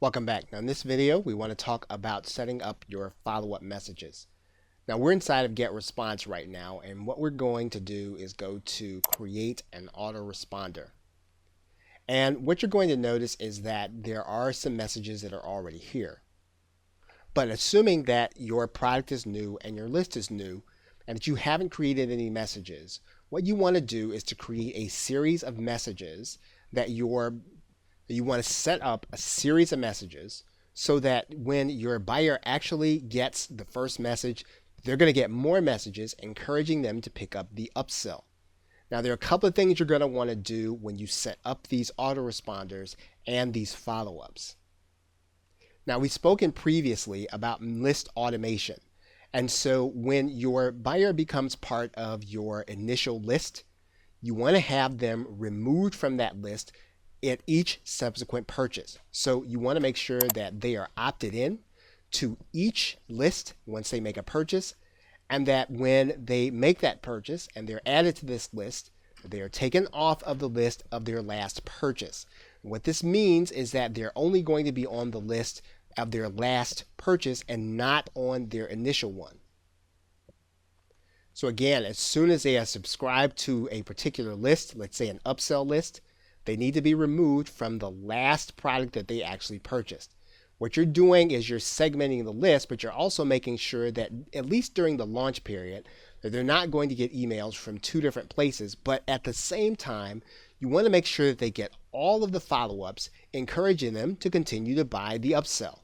Welcome back. Now in this video, we want to talk about setting up your follow-up messages. Now we're inside of Get Response right now, and what we're going to do is go to create an autoresponder. And what you're going to notice is that there are some messages that are already here. But assuming that your product is new and your list is new and that you haven't created any messages, what you want to do is to create a series of messages that you want to set up a series of messages so that when your buyer actually gets the first message, they're going to get more messages encouraging them to pick up the upsell. Now, there are a couple of things you're going to want to do when you set up these autoresponders and these follow-ups. Now, we've spoken previously about list automation. And so when your buyer becomes part of your initial list, you want to have them removed from that list at each subsequent purchase. So you want to make sure that they are opted in to each list once they make a purchase, and that when they make that purchase and they're added to this list, they are taken off of the list of their last purchase. What this means is that they're only going to be on the list of their last purchase and not on their initial one. So again, as soon as they are subscribed to a particular list, let's say an upsell list, they need to be removed from the last product that they actually purchased. What you're doing is you're segmenting the list, but you're also making sure that at least during the launch period, that they're not going to get emails from two different places, but at the same time, you want to make sure that they get all of the follow-ups, encouraging them to continue to buy the upsell.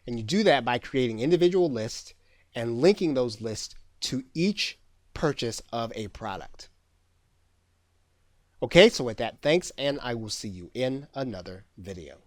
And you do that by creating individual lists and linking those lists to each purchase of a product. Okay, so with that, thanks, and I will see you in another video.